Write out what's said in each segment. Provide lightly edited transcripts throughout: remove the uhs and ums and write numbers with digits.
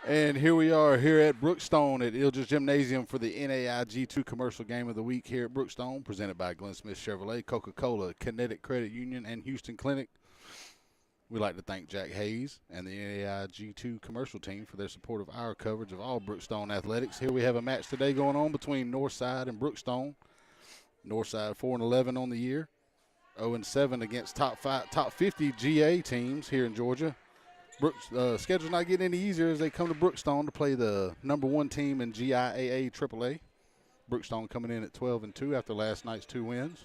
And here we are here at Brookstone at Ilges Gymnasium for the NAIG2 Commercial Game of the Week here at Brookstone, presented by Glenn Smith Chevrolet, Coca-Cola, Kinetic Credit Union, and Houston Clinic. We'd like to thank Jack Hayes and the NAIG2 commercial team for their support of our coverage of all Brookstone athletics. Here we have a match today going on between Northside and Brookstone. Northside 4-11 on the year, 0-7 against top 50 GA teams here in Georgia. Schedule's not getting any easier as they come to Brookstone to play the number one team in GIAA AAA. Brookstone coming in at 12-2 after last night's 2 wins.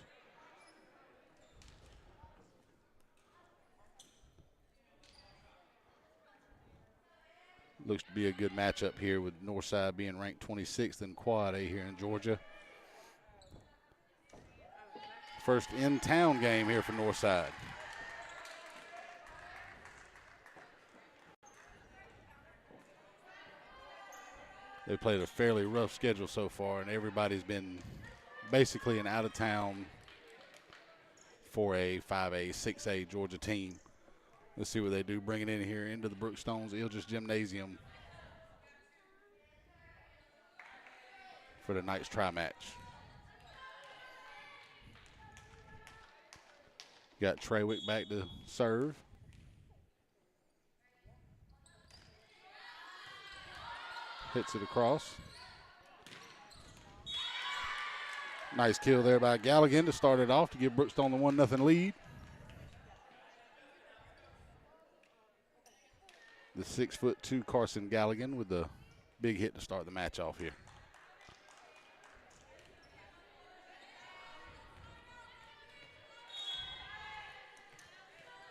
Looks to be a good matchup here with Northside being ranked 26th in Quad A here in Georgia. First in-town game here for Northside. They played a fairly rough schedule so far, and everybody's been basically an out-of-town 4A, 5A, 6A Georgia team. Let's see what they do, bringing in here into the Brookstone's Ilges Gymnasium for tonight's tri-match. Got Treywick back to serve. Hits it across. Nice kill there by Galligan to start it off to give Brookstone the 1-0 lead. The 6'2" Carson Galligan with the big hit to start the match off here.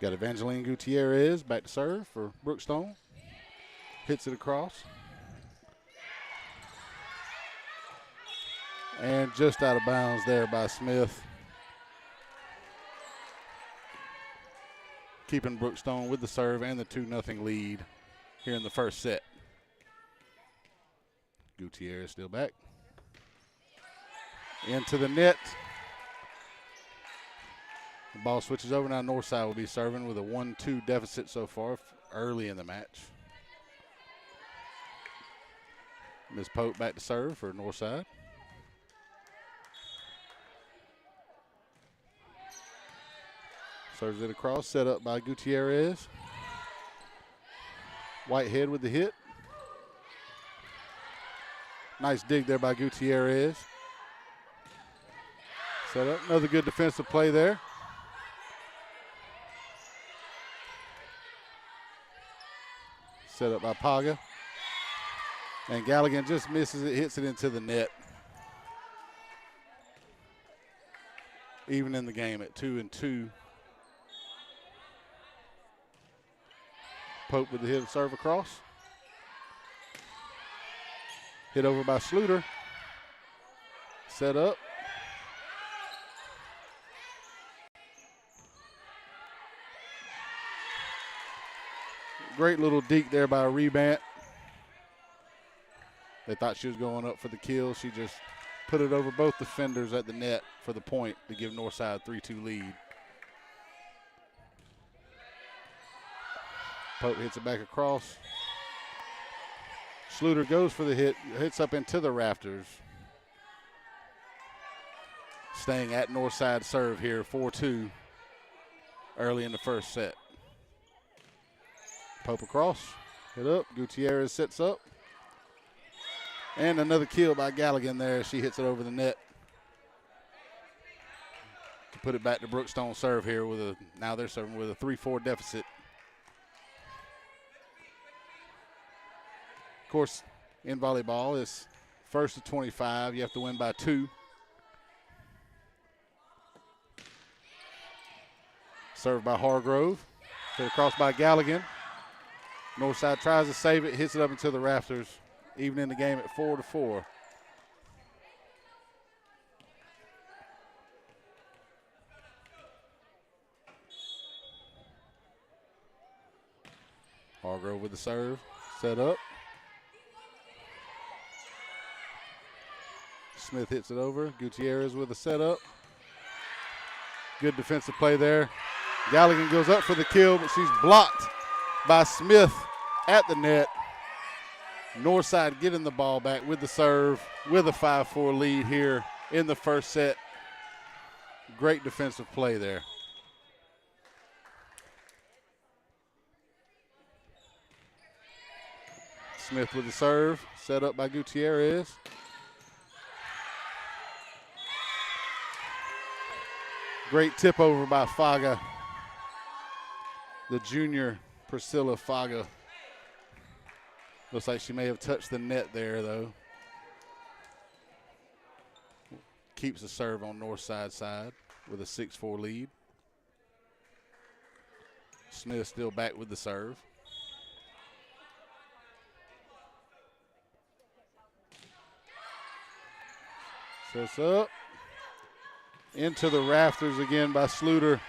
Got Evangeline Gutierrez back to serve for Brookstone. Hits it across. And just out of bounds there by Smith. Keeping Brookstone with the serve and the 2-0 lead here in the first set. Gutierrez still back. Into the net. The ball switches over. Now Northside will be serving with a 1-2 deficit so far early in the match. Ms. Pope back to serve for Northside. Serves it across, set up by Gutierrez. Whitehead with the hit. Nice dig there by Gutierrez. Set up, another good defensive play there. Set up by Paga. And Galligan just misses it, hits it into the net. Even in the game at 2-2. Pope with the hit and serve across. Hit over by Schluter. Set up. Great little deke there by Rebant. They thought she was going up for the kill. She just put it over both defenders at the net for the point to give Northside a 3-2 lead. Pope hits it back across. Schluter goes for the hit, hits up into the rafters. Staying at Northside serve here, 4-2 early in the first set. Pope across, hit up, Gutierrez sets up. And another kill by Galligan there. She hits it over the net. To put it back to Brookstone serve here with now they're serving with a 3-4 deficit. Of course, in volleyball, it's first to 25. You have to win by 2. Served by Hargrove. Hit across by Galligan. Northside tries to save it, hits it up into the rafters, even in the game at 4-4. Hargrove with the serve, set up. Smith hits it over. Gutierrez with a setup. Good defensive play there. Galligan goes up for the kill, but she's blocked by Smith at the net. Northside getting the ball back with the serve with a 5-4 lead here in the first set. Great defensive play there. Smith with the serve, set up by Gutierrez. Great tip over by Faga. The junior Priscilla Faga. Looks like she may have touched the net there, though. Keeps the serve on Northside side with a 6-4 lead. Smith still back with the serve. Sets up. Into the rafters again by Sluter.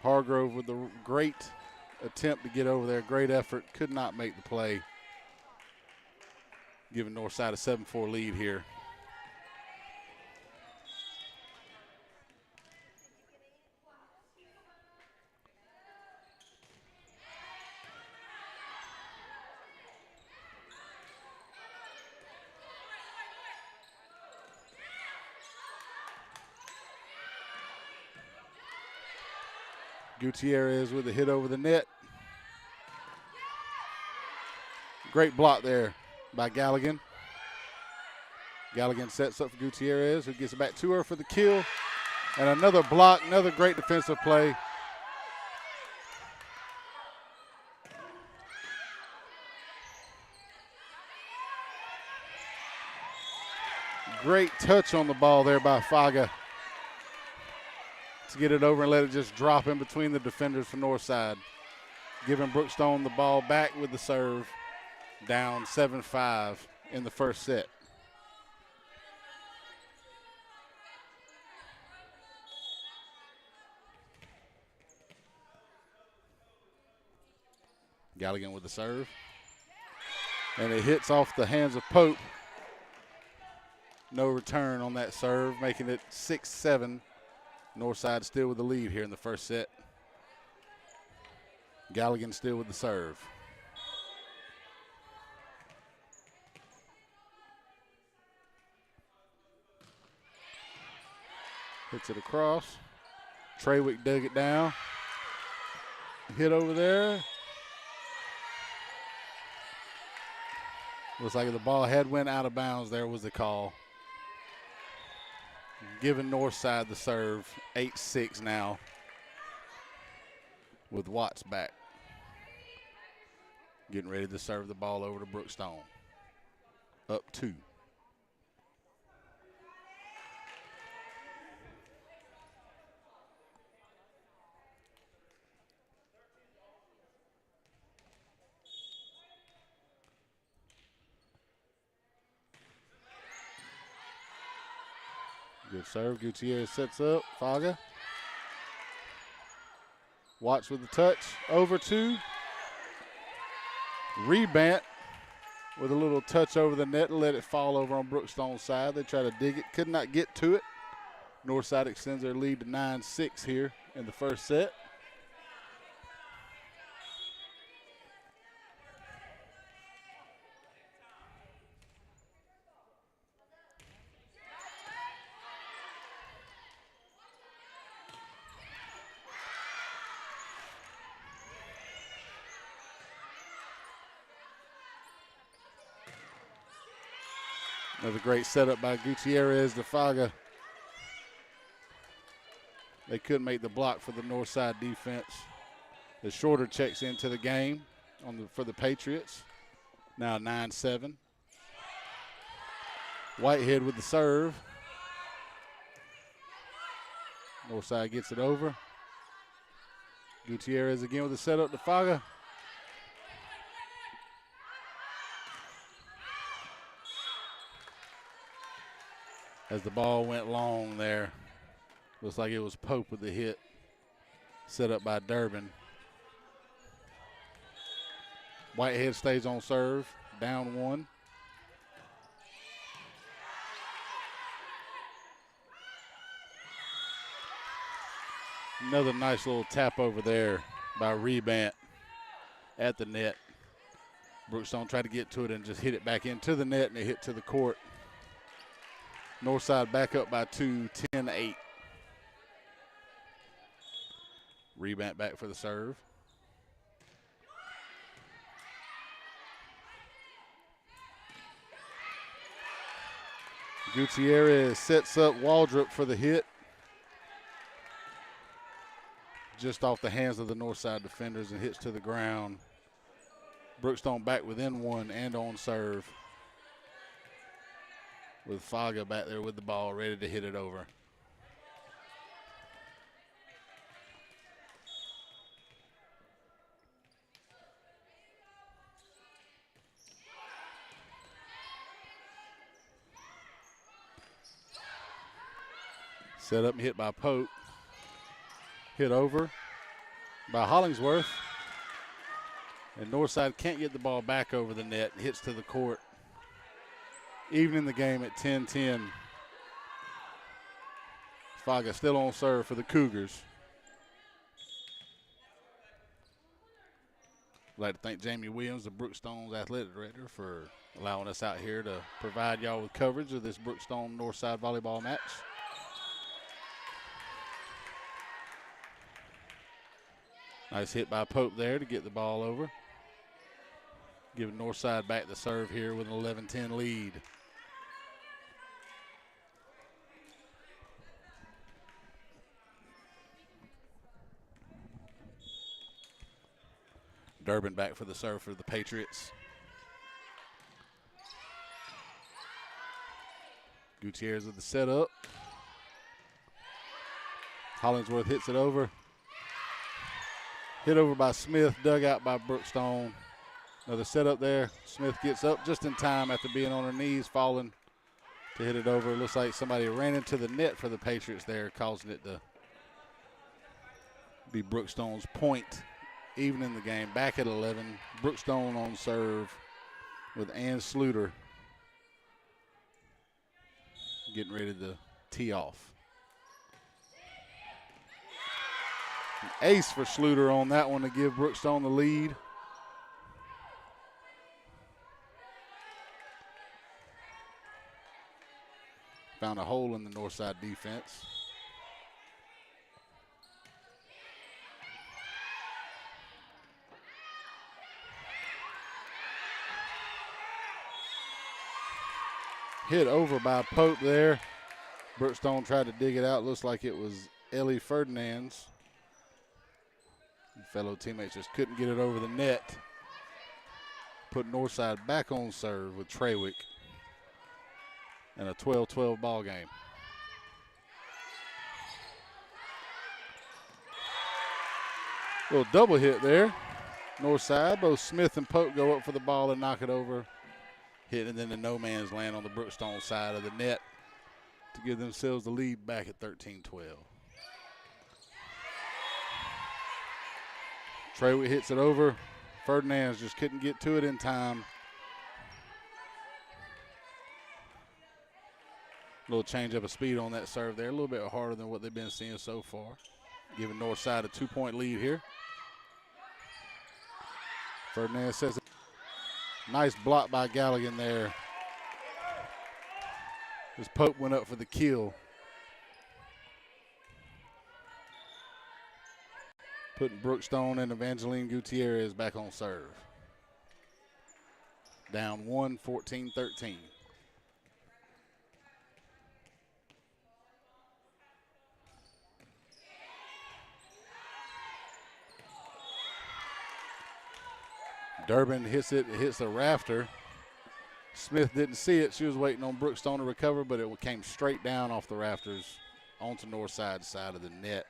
Hargrove with the great attempt to get over there. Great effort. Could not make the play. Giving Northside a 7-4 lead here. Gutierrez with a hit over the net. Great block there by Galligan. Galligan sets up for Gutierrez, who gets it back to her for the kill. And another block, another great defensive play. Great touch on the ball there by Faga to get it over and let it just drop in between the defenders for Northside. Giving Brookstone the ball back with the serve. Down 7-5 in the first set. Galligan with the serve. And it hits off the hands of Pope. No return on that serve, making it 6-7. Northside still with the lead here in the first set. Galligan still with the serve. Hits it across. Treywick dug it down. Hit over there. Looks like the ball had went out of bounds. There was the call. Giving Northside the serve. 8-6 now. With Watts back. Getting ready to serve the ball over to Brookstone. Up 2. Good serve. Gutierrez sets up. Faga. Watts with the touch. Over 2. Rebant with a little touch over the net and let it fall over on Brookstone's side. They try to dig it. Could not get to it. Northside extends their lead to 9-6 here in the first set. Another great setup by Gutierrez to Faga. They couldn't make the block for the Northside defense. The Shorter checks into the game for the Patriots. Now 9-7. Whitehead with the serve. Northside gets it over. Gutierrez again with the setup to Faga. As the ball went long there. Looks like it was Pope with the hit. Set up by Durbin. Whitehead stays on serve. Down 1. Another nice little tap over there by Rebant at the net. Brookstone tried to get to it and just hit it back into the net, and it hit to the court. Northside back up by 2, 10-8. Rebound back for the serve. Gutierrez sets up Waldrop for the hit. Just off the hands of the Northside defenders and hits to the ground. Brookstone back within one and on serve. With Faga back there with the ball, ready to hit it over. Set up and hit by Pope. Hit over by Hollingsworth. And Northside can't get the ball back over the net. Hits to the court. Evening the game at 10-10. Faga still on serve for the Cougars. I'd like to thank Jamie Williams, the Brookstone's athletic director, for allowing us out here to provide y'all with coverage of this Brookstone Northside volleyball match. Nice hit by Pope there to get the ball over. Giving Northside back the serve here with an 11-10 lead. Durbin back for the serve for the Patriots. Gutierrez with the setup. Hollingsworth hits it over. Hit over by Smith, dug out by Brookstone. Another setup there. Smith gets up just in time after being on her knees, falling to hit it over. Looks like somebody ran into the net for the Patriots there, causing it to be Brookstone's point. Even in the game, back at 11. Brookstone on serve with Ann Sluter getting ready to tee off. An ace for Sluter on that one to give Brookstone the lead. Found a hole in the Northside defense. Hit over by Pope there. Brookstone tried to dig it out. Looks like it was Ellie Ferdinand's. Fellow teammates just couldn't get it over the net. Put Northside back on serve with Trawick. And a 12-12 ball game. Little double hit there. Northside, both Smith and Pope go up for the ball and knock it over. Hit and then the no man's land on the Brookstone side of the net to give themselves the lead back at 13-12. Trawick hits it over. Ferdinand's just couldn't get to it in time. Little change up of speed on that serve there. A little bit harder than what they've been seeing so far. Giving Northside a 2-point lead here. Ferdinand says it. Nice block by Galligan there. As Pope went up for the kill. Putting Brookstone and Evangeline Gutierrez back on serve. Down 1, 14-13. Durbin hits it, hits the rafter. Smith didn't see it. She was waiting on Brookstone to recover, but it came straight down off the rafters onto Northside's side of the net.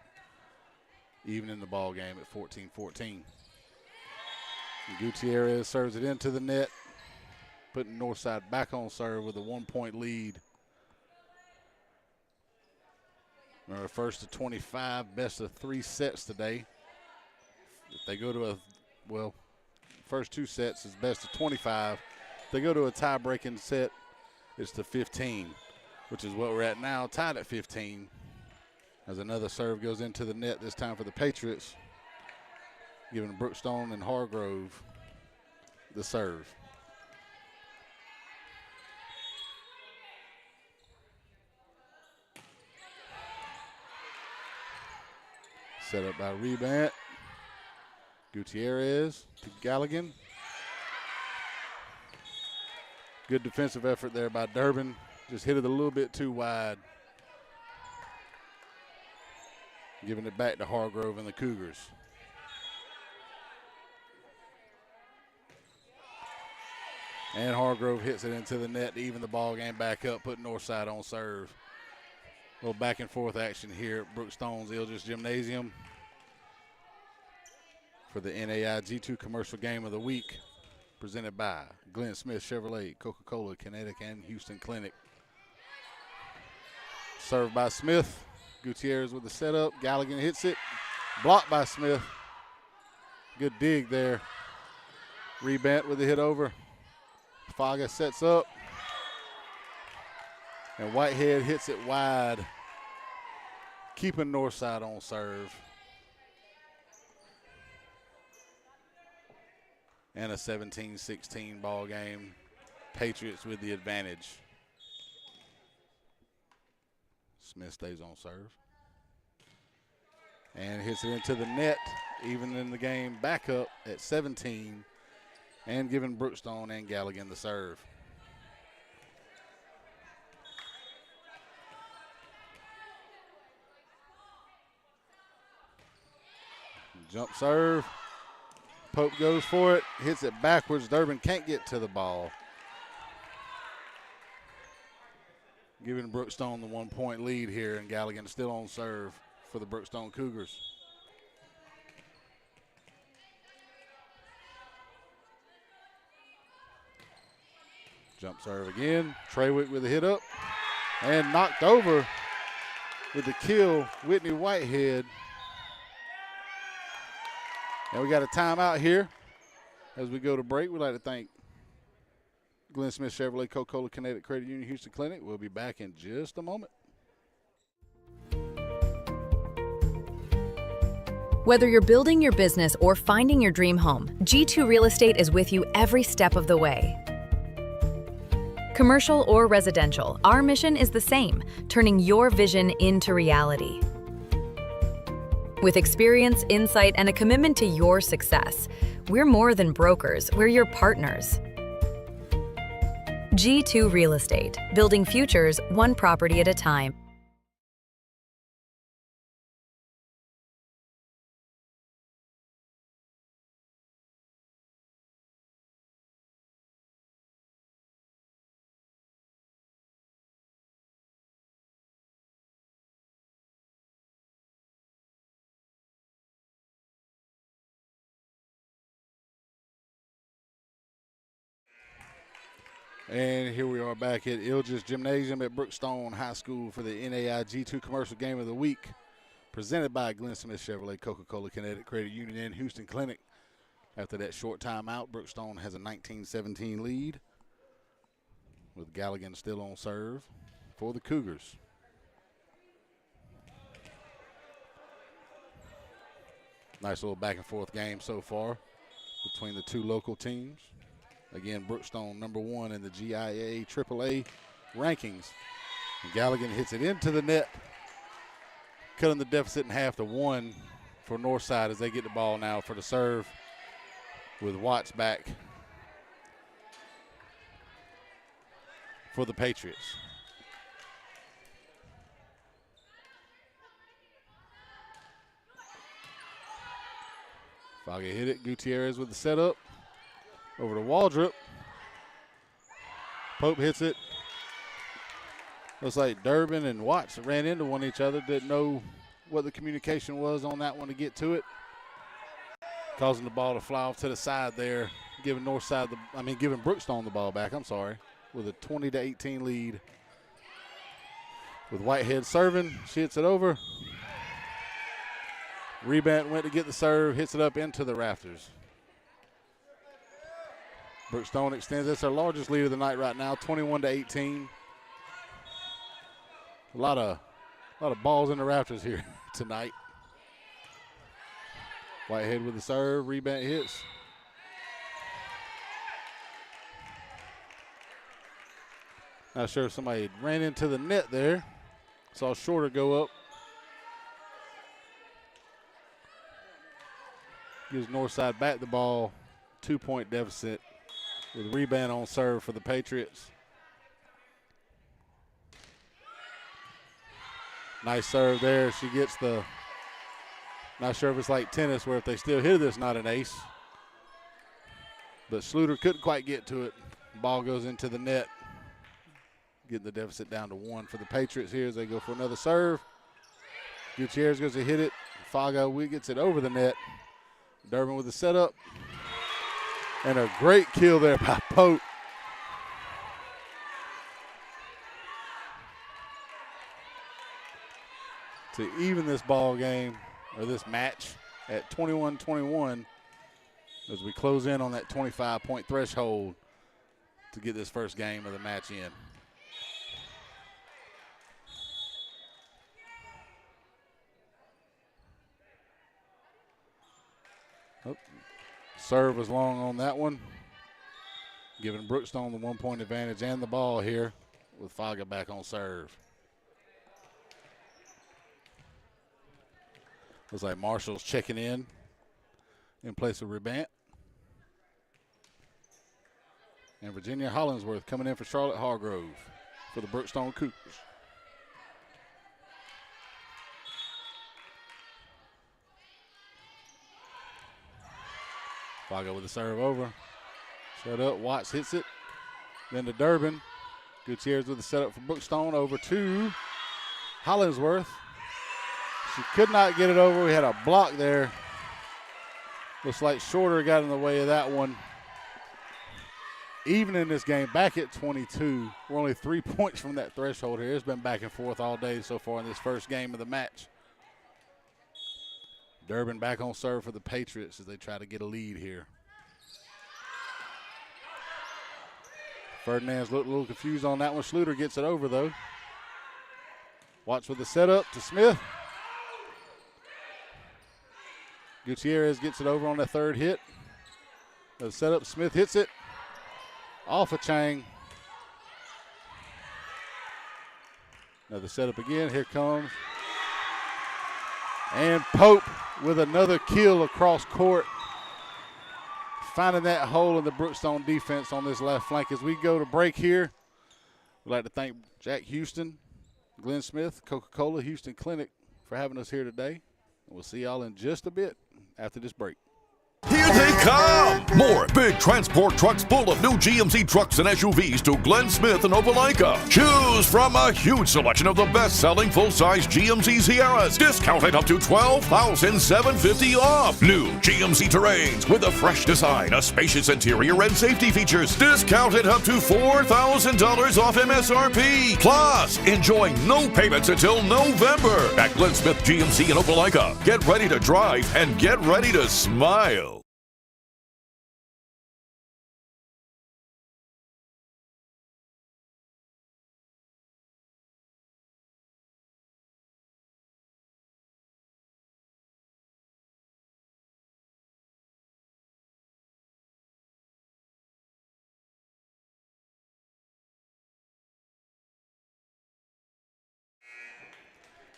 Even in the ball game at 14-14. Gutierrez serves it into the net, putting Northside back on serve with a 1-point lead. Remember, first to 25, best of 3 sets today. If they go to first 2 sets is best of 25. If they go to a tie-breaking set, it's to 15, which is what we're at now, tied at 15. As another serve goes into the net, this time for the Patriots, giving Brookstone and Hargrove the serve. Set up by Rebant. Gutierrez to Galligan. Good defensive effort there by Durbin. Just hit it a little bit too wide. Giving it back to Hargrove and the Cougars. And Hargrove hits it into the net to even the ball game back up, putting Northside on serve. A little back and forth action here at Brookstone's Ildridge Gymnasium for the NAI G2 Commercial Game of the Week, presented by Glenn Smith Chevrolet, Coca-Cola, Kinetic, and Houston Clinic. Served by Smith. Gutierrez with the setup. Galligan hits it. Blocked by Smith. Good dig there. Rebant with the hit over. Faga sets up. And Whitehead hits it wide, keeping Northside on serve. And a 17-16 ball game. Patriots with the advantage. Smith stays on serve. And hits it into the net, even in the game back up at 17, and giving Brookstone and Galligan the serve. Jump serve. Pope goes for it, hits it backwards. Durbin can't get to the ball. Giving Brookstone the 1 point lead here, and Galligan still on serve for the Brookstone Cougars. Jump serve again. Treywick with a hit up and knocked over with the kill, Whitney Whitehead. And we got a timeout here as we go to break. We'd like to thank Glenn Smith Chevrolet, Coca-Cola, Kinetic Credit Union, Houston Clinic. We'll be back in just a moment. Whether you're building your business or finding your dream home, G2 Real Estate is with you every step of the way. Commercial or residential, our mission is the same, turning your vision into reality. With experience, insight, and a commitment to your success, we're more than brokers, we're your partners. G2 Real Estate, building futures one property at a time. And here we are back at Ildridge Gymnasium at Brookstone High School for the NAI G2 Commercial Game of the Week, presented by Glenn Smith Chevrolet, Coca-Cola, Kinetic Credit Union, and Houston Clinic. After that short timeout, Brookstone has a 19-17 lead, with Galligan still on serve for the Cougars. Nice little back and forth game so far between the two local teams. Again, Brookstone #1 in the GIA AAA rankings. And Galligan hits it into the net, cutting the deficit in half to 1 for Northside as they get the ball now for the serve with Watts back for the Patriots. Foggy hit it. Gutierrez with the setup. Over to Waldrop. Pope hits it. Looks like Durbin and Watts ran into each other. Didn't know what the communication was on that one to get to it. Causing the ball to fly off to the side there, giving giving Brookstone the ball back, with a 20-18 lead. With Whitehead serving, she hits it over. Rebant went to get the serve, hits it up into the rafters. Brookstone extends. That's their largest lead of the night right now, 21-18. A lot of balls in the rafters here tonight. Whitehead with the serve. Rebant hits. Not sure if somebody ran into the net there. Saw Shorter go up. Gives Northside back the ball. 2-point deficit with rebound on serve for the Patriots. Nice serve there. She gets the, not sure if it's like tennis where if they still hit it, it's not an ace. But Schluter couldn't quite get to it. Ball goes into the net. Getting the deficit down to 1 for the Patriots here as they go for another serve. Gutierrez goes to hit it. Fago gets it over the net. Durbin with the setup. And a great kill there by Pope. To even this ball game, or this match, at 21-21 as we close in on that 25-point threshold to get this first game of the match in. Oh, serve was long on that one, giving Brookstone the 1-point advantage and the ball here with Faga back on serve. Looks like Marshall's checking in place of Rebant. And Virginia Hollingsworth coming in for Charlotte Hargrove for the Brookstone Cougars. Fago with the serve over. Set up, Watts hits it. Then to Durbin. Gutierrez with the setup for Brookstone over to Hollingsworth. She could not get it over. We had a block there. Looks like Shorter got in the way of that one. Even in this game, back at 22. We're only 3 points from that threshold here. It's been back and forth all day so far in this first game of the match. Durbin back on serve for the Patriots as they try to get a lead here. Ferdinand's looked a little confused on that one. Schluter gets it over, though. Watch with the setup to Smith. Gutierrez gets it over on that third hit. The setup, Smith hits it. Off of Chang. Another setup again. Here comes. And Pope with another kill across court. Finding that hole in the Brookstone defense on this left flank. As we go to break here, we'd like to thank Jack Houston, Glenn Smith, Coca-Cola Houston Clinic for having us here today. We'll see y'all in just a bit after this break. Here they come! More big transport trucks full of new GMC trucks and SUVs to Glenn Smith and Opelika. Choose from a huge selection of the best-selling full-size GMC Sierras, discounted up to $12,750 off. New GMC Terrains with a fresh design, a spacious interior, and safety features, discounted up to $4,000 off MSRP. Plus, enjoy no payments until November at Glenn Smith GMC in Opelika. Get ready to drive and get ready to smile.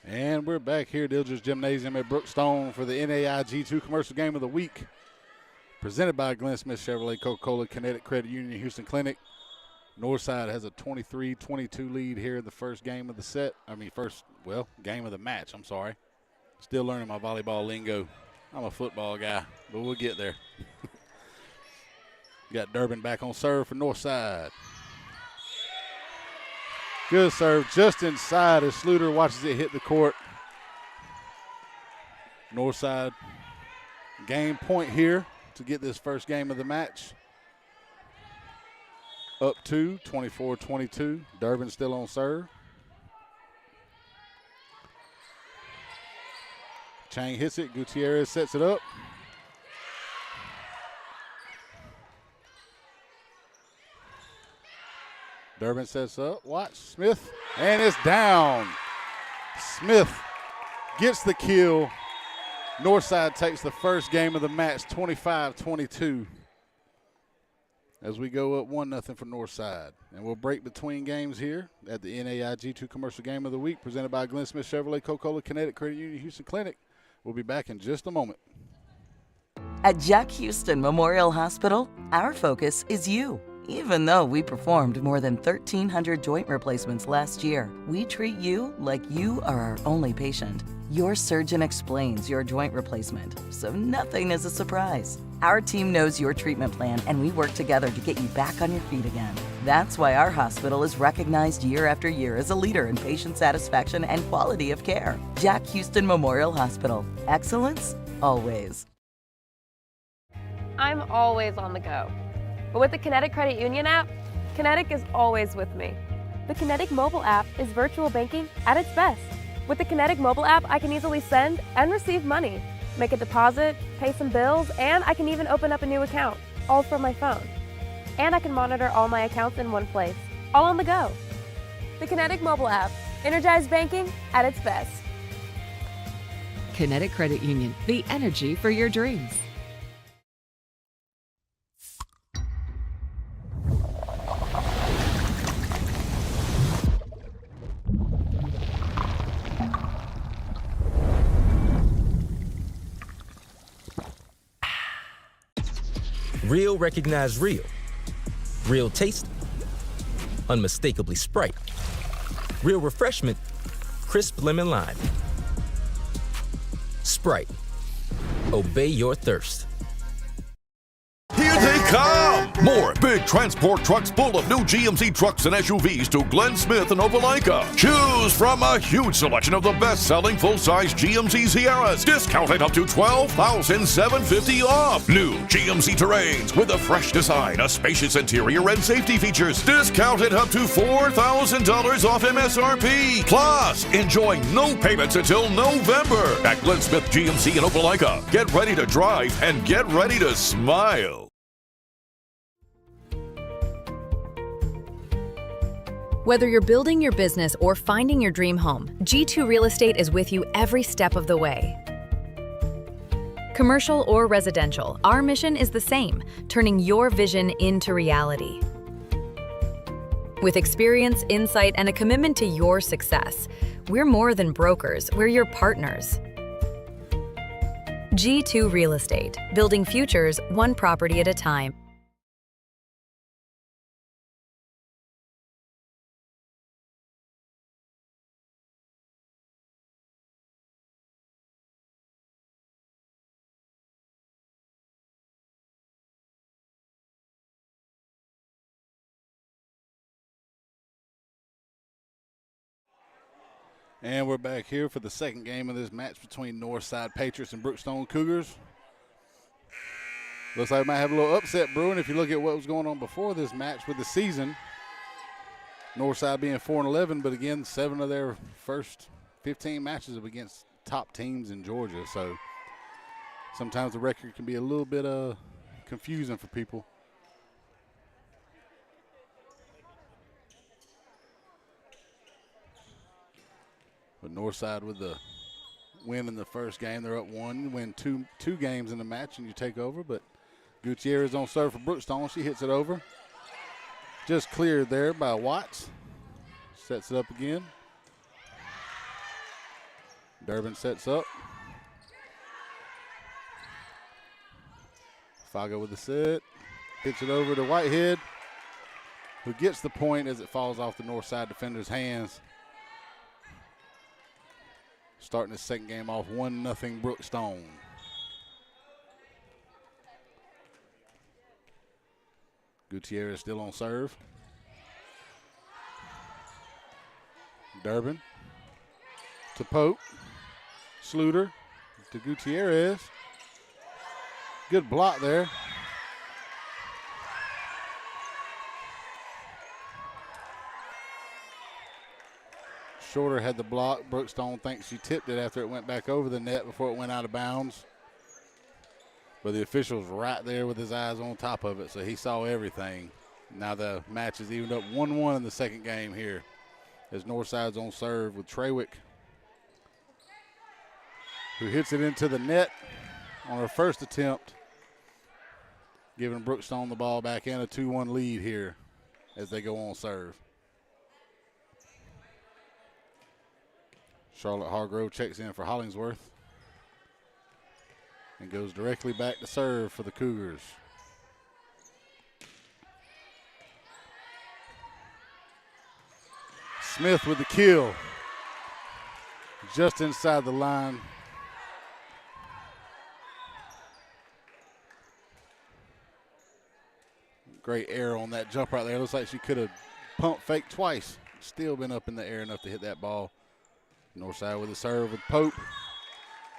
And we're back here at Ilger's Gymnasium at Brookstone for the NAIG2 Commercial Game of the Week. Presented by Glenn Smith Chevrolet, Coca-Cola, Kinetic Credit Union, Houston Clinic. Northside has a 23-22 lead here in the first game of the set. Game of the match, I'm sorry. Still learning my volleyball lingo. I'm a football guy, but we'll get there. Got Durbin back on serve for Northside. Good serve just inside as Schluter watches it hit the court. Northside game point here to get this first game of the match. Up to 24-22. Durbin still on serve. Chang hits it. Gutierrez sets it up. Durbin sets up. Watch Smith. And it's down. Smith gets the kill. Northside takes the first game of the match, 25-22. as we go up 1-0 for Northside. And we'll break between games here at the NAIG2 Commercial Game of the Week, presented by Glenn Smith Chevrolet, Coca-Cola, Kinetic Credit Union, Houston Clinic. We'll be back in just a moment. At Jack Houston Memorial Hospital, our focus is you. Even though we performed more than 1,300 joint replacements last year, we treat you like you are our only patient. Your surgeon explains your joint replacement, so nothing is a surprise. Our team knows your treatment plan, and we work together to get you back on your feet again. That's why our hospital is recognized year after year as a leader in patient satisfaction and quality of care. Jack Houston Memorial Hospital. Excellence, always. I'm always on the go. But with the Kinetic Credit Union app, Kinetic is always with me. The Kinetic mobile app is virtual banking at its best. With the Kinetic mobile app, I can easily send and receive money, make a deposit, pay some bills, and I can even open up a new account, all from my phone. And I can monitor all my accounts in one place, all on the go. The Kinetic mobile app, energized banking at its best. Kinetic Credit Union, the energy for your dreams. Real recognize real. Real taste, unmistakably Sprite. Real refreshment, crisp lemon lime. Sprite, obey your thirst. Here they come! More big transport trucks full of new GMC trucks and SUVs to Glenn Smith and Opelika. Choose from a huge selection of the best-selling full-size GMC Sierras, discounted up to $12,750 off. New GMC Terrains with a fresh design, a spacious interior, and safety features, discounted up to $4,000 off MSRP. Plus, enjoy no payments until November at Glenn Smith GMC in Opelika. Get ready to drive and get ready to smile. Whether you're building your business or finding your dream home, G2 Real Estate is with you every step of the way. Commercial or residential, our mission is the same, turning your vision into reality. With experience, insight, and a commitment to your success, we're more than brokers, we're your partners. G2 Real Estate, building futures one property at a time. And we're back here for the second game of this match between Northside Patriots and Brookstone Cougars. Looks like we might have a little upset brewing if you look at what was going on before this match with the season. Northside being 4-11, but again, 7 of their first 15 matches are against top teams in Georgia. So sometimes the record can be a little bit confusing for people. But Northside with the win in the first game. They're up 1. You win two games in the match and you take over. But Gutierrez on serve for Brookstone. She hits it over. Just cleared there by Watts. Sets it up again. Durbin sets up. Fago with the set. Hits it over to Whitehead, who gets the point as it falls off the Northside defender's hands. Starting the second game off 1-0 Brookstone. Gutierrez still on serve. Durbin to Pope. Sluter to Gutierrez. Good block there. Shorter had the block. Brookstone thinks she tipped it after it went back over the net before it went out of bounds. But the official's right there with his eyes on top of it, so he saw everything. Now the match is evened up 1-1 in the second game here as Northside's on serve with Trawick, who hits it into the net on her first attempt. giving Brookstone the ball back and a 2-1 lead here as they go on serve. Charlotte Hargrove checks in for Hollingsworth and goes directly back to serve for the Cougars. Smith with the kill. Just inside the line. Great air on that jump right there. Looks like she could have pump fake twice. Still been up in the air enough to hit that ball. Northside with a serve with Pope,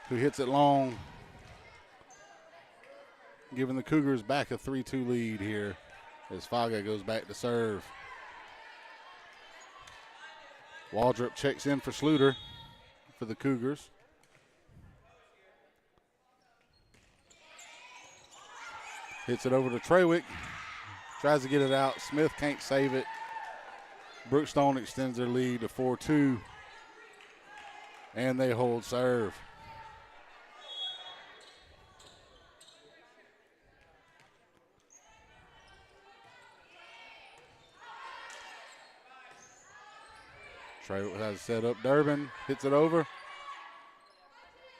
who hits it long, giving the Cougars back a 3-2 lead here as Faga goes back to serve. Waldrop checks in for Sluter for the Cougars. Hits it over to Trawick. Tries to get it out. Smith can't save it. Brookstone extends their lead to 4-2. And they hold serve. Trawick has it set up. Durbin hits it over.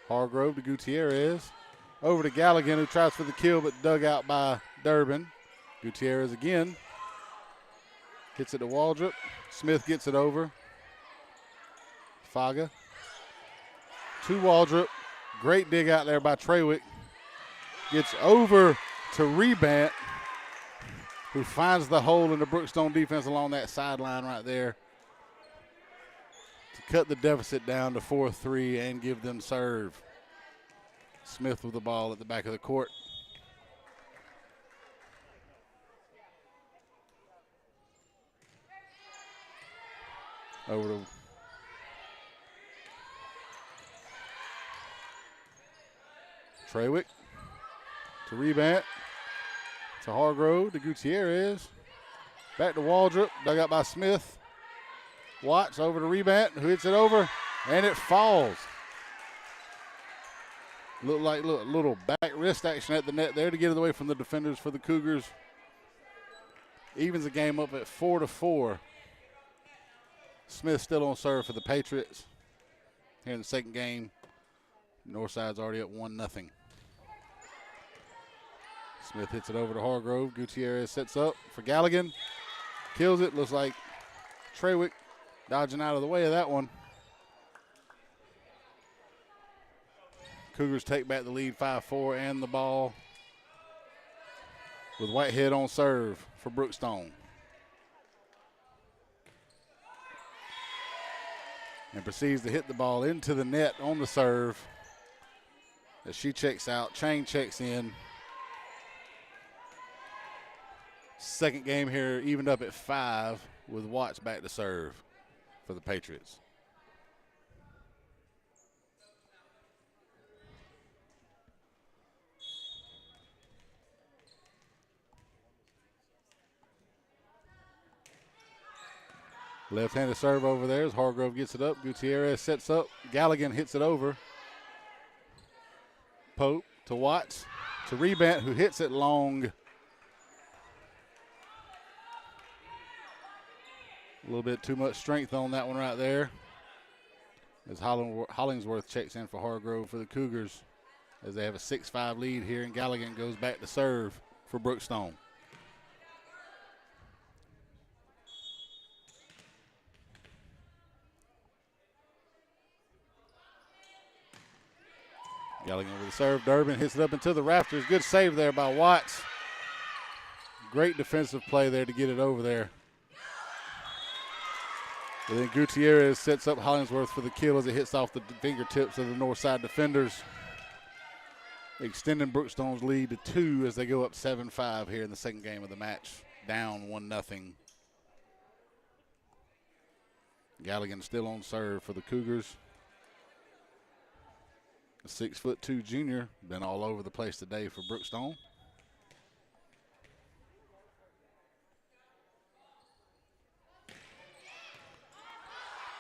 Hargrove to Gutierrez. Over to Galligan, who tries for the kill but dug out by Durbin. Gutierrez again. Hits it to Waldrop. Smith gets it over. Faga. To Waldrop. Great dig out there by Trawick. Gets over to Rebant, who finds the hole in the Brookstone defense along that sideline right there to cut the deficit down to 4-3 and give them serve. Smith with the ball at the back of the court. Over to Trawick, to Rebant, to Hargrove, to Gutierrez, back to Waldrop, dug out by Smith. Watts over to Rebant, who hits it over, and it falls. Looked like a little back wrist action at the net there to get it away from the defenders for the Cougars. Evens the game up at 4-4. Smith still on serve for the Patriots. Here in the second game, Northside's already up 1-0. Smith hits it over to Hargrove. Gutierrez sets up for Galligan. Kills it. Looks like Trawick dodging out of the way of that one. Cougars take back the lead 5-4 and the ball with Whitehead on serve for Brookstone. And proceeds to hit the ball into the net on the serve as she checks out. Chang checks in. Second game here evened up at 5 with Watts back to serve for the Patriots. Left-handed serve over there as Hargrove gets it up. Gutierrez sets up. Galligan hits it over. Pope to Watts to Rebant, who hits it long. A little bit too much strength on that one right there as Hollingsworth checks in for Hargrove for the Cougars as they have a 6-5 lead here, and Galligan goes back to serve for Brookstone. Galligan with the serve. Durbin hits it up into the rafters. Good save there by Watts. Great defensive play there to get it over there. And then Gutierrez sets up Hollingsworth for the kill as it hits off the fingertips of the Northside defenders, extending Brookstone's lead to 2 as they go up 7-5 here in the second game of the match, down 1-0. Galligan still on serve for the Cougars. A 6'2" junior, been all over the place today for Brookstone.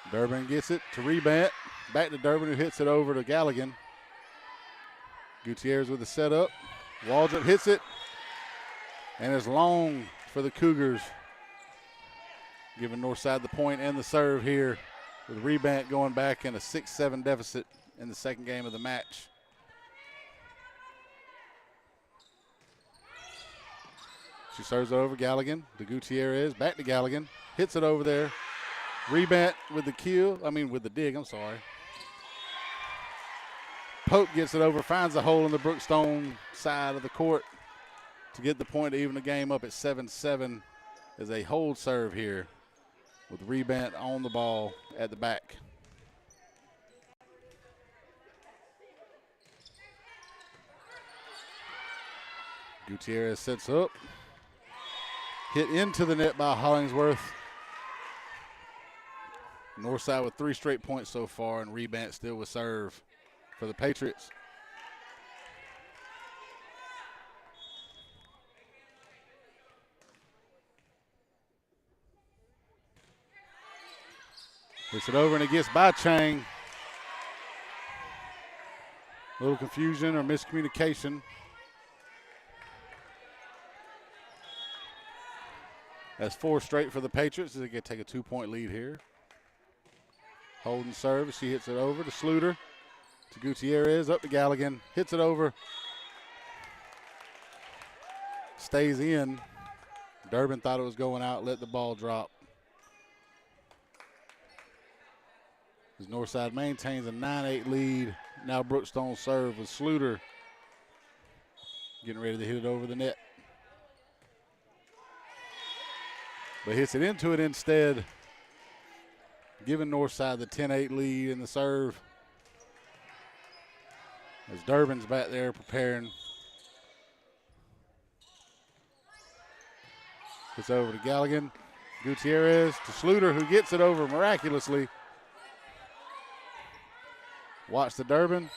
Durbin gets it to Rebant. Back to Durbin, who hits it over to Galligan. Gutierrez with the setup. Waldrop hits it. And it's long for the Cougars, giving Northside the point and the serve here, with Rebant going back in a 6-7 deficit in the second game of the match. She serves it over Galligan to Gutierrez, back to Galligan, hits it over there. Rebant with the dig, I'm sorry. Pope gets it over, finds a hole in the Brookstone side of the court to get the point to even the game up at 7-7 as a hold serve here with Rebant on the ball at the back. Gutierrez sets up. Hit into the net by Hollingsworth. Northside with 3 straight points so far, and Rebant still with serve for the Patriots. Hits it over and it gets by Chang. A little confusion or miscommunication. That's 4 straight for the Patriots. They can take a 2-point lead here. Holden serve. She hits it over to Sluter. To Gutierrez. Up to Galligan. Hits it over. Stays in. Durbin thought it was going out. Let the ball drop. As Northside maintains a 9-8 lead. Now Brookstone serve with Sluter getting ready to hit it over the net. But hits it into it instead, giving Northside the 10-8 lead in the serve. As Durbin's back there preparing. It's over to Galligan. Gutierrez to Sluter, who gets it over miraculously. Watch the Durbin.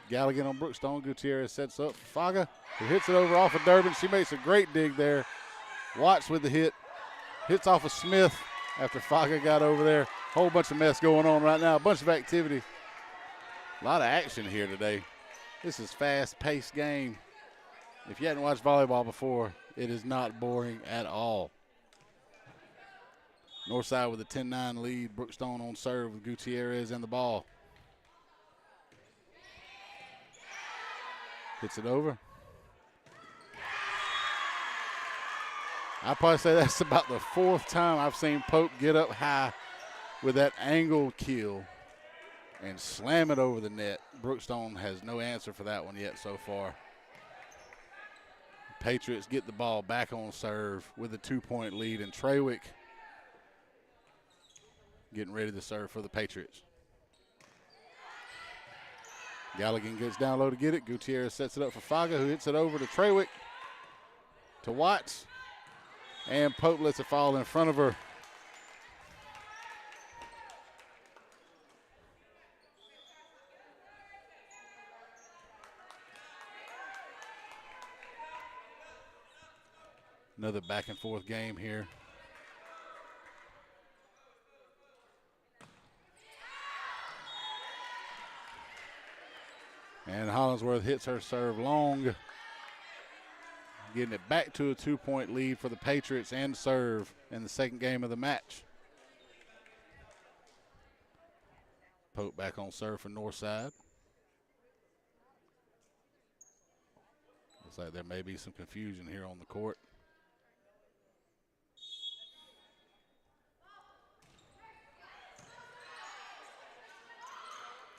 Galligan on Brookstone. Gutierrez sets up for Faga, who hits it over off of Durbin. She makes a great dig there. Watts with the hit. Hits off of Smith after Faga got over there. Whole bunch of mess going on right now. A bunch of activity. A lot of action here today. This is fast-paced game. If you hadn't watched volleyball before, it is not boring at all. Northside with a 10-9 lead. Brookstone on serve with Gutierrez and the ball. Hits it over. I'd probably say that's about the 4th time I've seen Pope get up high with that angled kill and slam it over the net. Brookstone has no answer for that one yet so far. Patriots get the ball back on serve with a 2-point lead, and Trawick getting ready to serve for the Patriots. Galligan gets down low to get it. Gutierrez sets it up for Faga, who hits it over to Trawick, to Watts. And Pope lets it fall in front of her. Another back and forth game here. And Hollingsworth hits her serve long, getting it back to a 2-point lead for the Patriots and serve in the second game of the match. Pope back on serve for Northside. Looks like there may be some confusion here on the court.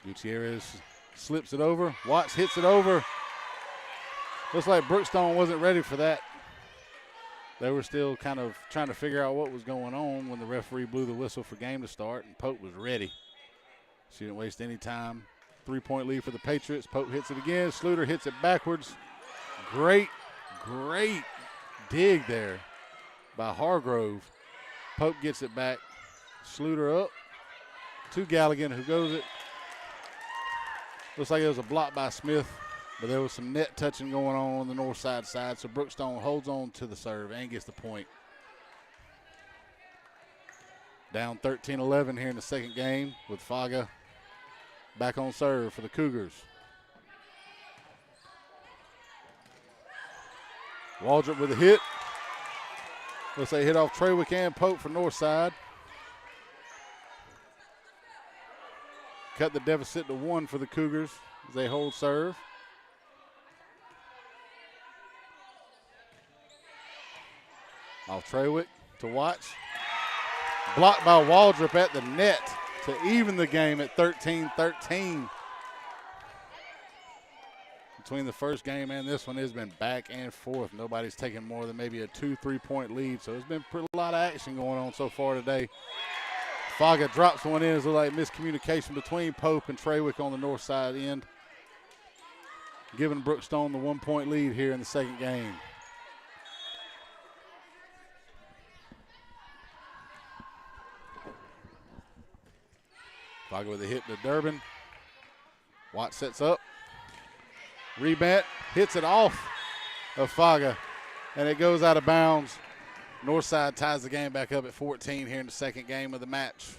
Gutierrez slips it over. Watts hits it over. Looks like Brookstone wasn't ready for that. They were still kind of trying to figure out what was going on when the referee blew the whistle for game to start, and Pope was ready. She didn't waste any time. 3-point lead for the Patriots. Pope hits it again. Sluter hits it backwards. Great dig there by Hargrove. Pope gets it back. Sluter up to Galligan, who goes it. Looks like it was a block by Smith, but there was some net touching going on the north side, so Brookstone holds on to the serve and gets the point. Down 13-11 here in the second game with Faga back on serve for the Cougars. Waldrop with a hit. Let's say hit off Trawick and Pope for Northside. Cut the deficit to 1 for the Cougars as they hold serve. Off Trawick to Watts. Blocked by Waldrop at the net to even the game at 13-13. Between the first game and this one, has been back and forth. Nobody's taken more than maybe a 2-3 point lead, so it's been a lot of action going on so far today. Faga drops one in. It's like miscommunication between Pope and Trawick on the north side end, giving Brookstone the 1 point lead here in the second game. Faga with a hit to Durbin. Watt sets up. Rebound, hits it off of Faga, and it goes out of bounds. Northside ties the game back up at 14 here in the second game of the match.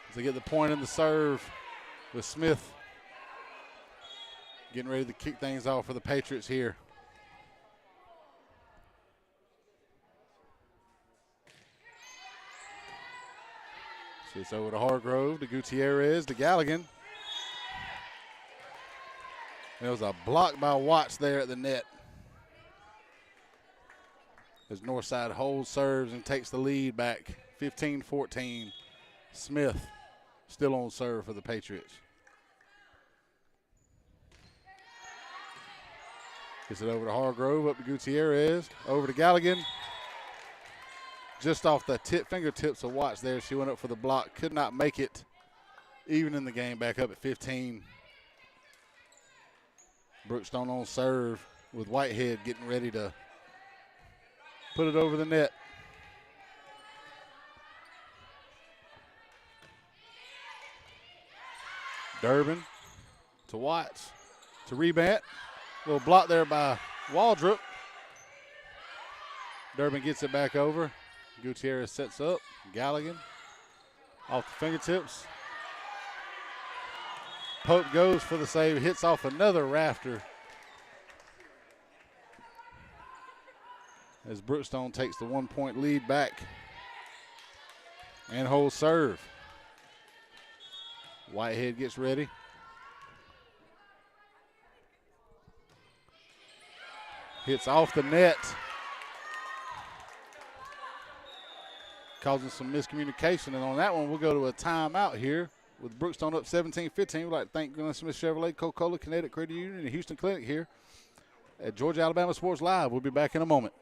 As they get the point in the serve with Smith getting ready to kick things off for the Patriots here. So it's over to Hargrove, to Gutierrez, to Galligan. There was a block by Watts there at the net. As Northside holds, serves, and takes the lead back 15-14. Smith still on serve for the Patriots. Gets it over to Hargrove, up to Gutierrez, over to Galligan. Just off the fingertips of Watts there. She went up for the block, could not make it. Even in the game, back up at 15. Brookstone on serve with Whitehead getting ready to put it over the net. Durbin to Watts to rebound. Little block there by Waldrop. Durbin gets it back over. Gutierrez sets up. Galligan off the fingertips. Pope goes for the save, hits off another rafter. As Brookstone takes the 1 point lead back and holds serve. Whitehead gets ready. Hits off the net. Causing some miscommunication. And on that one, we'll go to a timeout here with Brookstone up 17-15. We'd like to thank Glenn Smith Chevrolet, Coca-Cola, Kinetic Credit Union, and Houston Clinic here at Georgia Alabama Sports Live. We'll be back in a moment.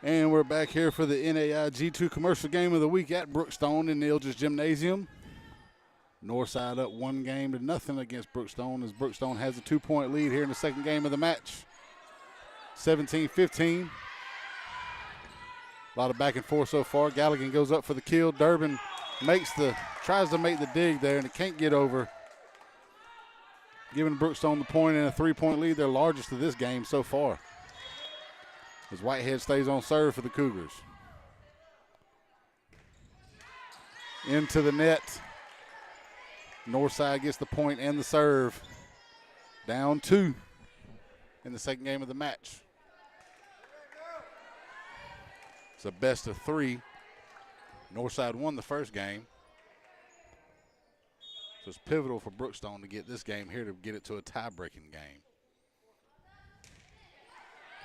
And we're back here for the NAIG2 commercial game of the week at Brookstone in the Ilges Gymnasium. Northside up 1-0 against Brookstone as Brookstone has a 2 point lead here in the second game of the match. 17-15. A lot of back and forth so far. Galligan goes up for the kill. Durbin tries to make the dig there and it can't get over. Giving Brookstone the point and a 3 point lead, their largest of this game so far. As Whitehead stays on serve for the Cougars. Into the net. Northside gets the point and the serve. Down 2 in the second game of the match. It's a best of 3. Northside won the first game. So it's pivotal for Brookstone to get this game here to get it to a tie-breaking game.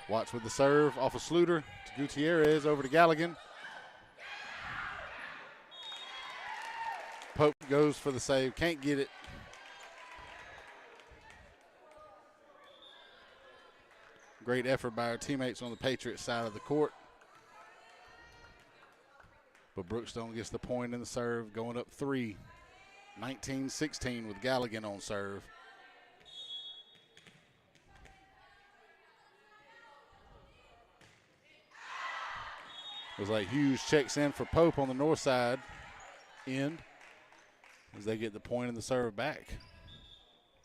Watts with the serve off of Sluter to Gutierrez, over to Galligan. Pope goes for the save, can't get it. Great effort by our teammates on the Patriots side of the court. But Brookstone gets the point in the serve, going up 3. 19-16 with Galligan on serve. Looks like Hughes checks in for Pope on the north side end as they get the point in the serve back.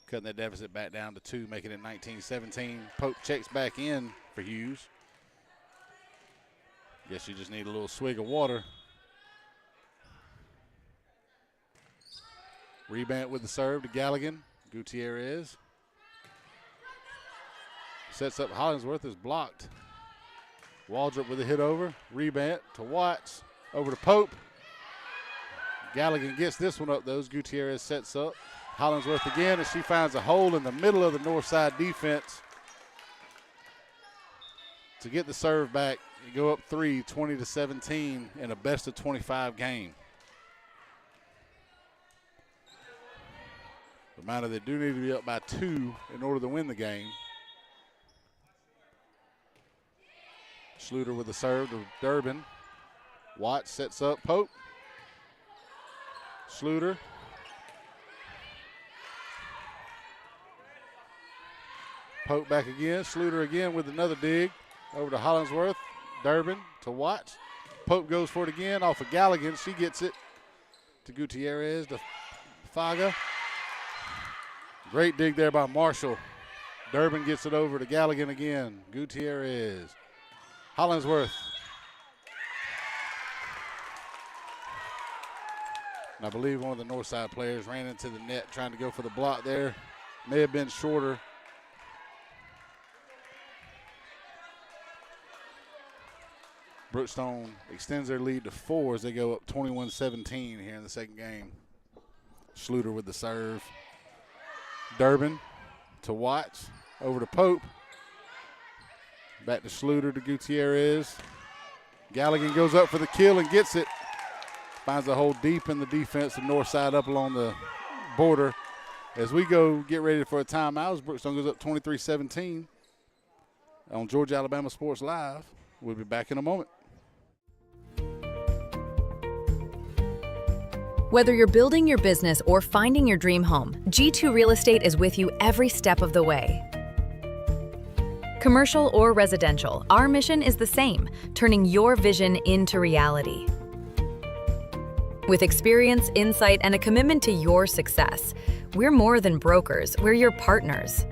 Cutting that deficit back down to 2, making it 19-17. Pope checks back in for Hughes. Guess you just need a little swig of water. Rebound with the serve to Galligan. Gutierrez sets up Hollingsworth, is blocked. Waldrop with a hit over. Rebound to Watts. Over to Pope. Galligan gets this one up, though. Gutierrez sets up. Hollingsworth again, and she finds a hole in the middle of the north side defense to get the serve back. You go up 3, 20-17 in a best of 25 game. Reminder, they do need to be up by 2 in order to win the game. Schluter with the serve to Durbin. Watts sets up Pope. Schluter. Pope back again. Schluter again with another dig. Over to Hollingsworth. Durbin to Watts. Pope goes for it again off of Galligan. She gets it to Gutierrez to Faga. Great dig there by Marshall. Durbin gets it over to Galligan again. Gutierrez. Hollingsworth. And I believe one of the north side players ran into the net trying to go for the block there. May have been shorter. Brookstone extends their lead to 4 as they go up 21-17 here in the second game. Schluter with the serve. Durbin to Watts. Over to Pope. Back to Schluter to Gutierrez. Galligan goes up for the kill and gets it. Finds a hole deep in the defense, the north side up along the border. As we go get ready for a timeout, Brookstone goes up 23-17 on Georgia Alabama Sports Live. We'll be back in a moment. Whether you're building your business or finding your dream home, G2 Real Estate is with you every step of the way. Commercial or residential, our mission is the same, turning your vision into reality. With experience, insight, and a commitment to your success, we're more than brokers, we're your partners.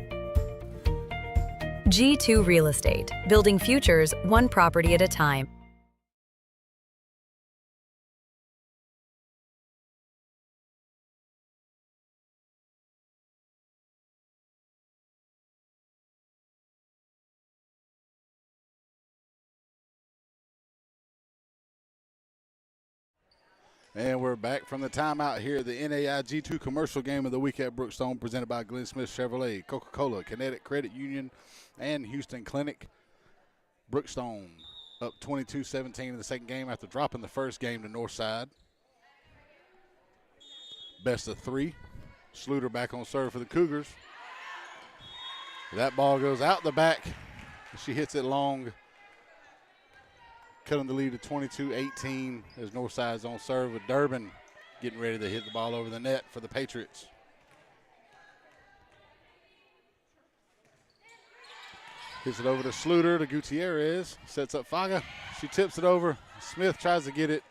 G2 Real Estate, building futures one property at a time. And we're back from the timeout here at the NAIG2 commercial game of the week at Brookstone, presented by Glenn Smith Chevrolet, Coca-Cola, Kinetic Credit Union, and Houston Clinic. Brookstone up 22-17 in the second game after dropping the first game to Northside. Best of 3. Schluter back on serve for the Cougars. That ball goes out the back. She hits it long, cutting the lead to 22-18 as Northside's on serve with Durbin getting ready to hit the ball over the net for the Patriots. Hits it over to Schluter to Gutierrez. Sets up Faga. She tips it over. Smith tries to get it.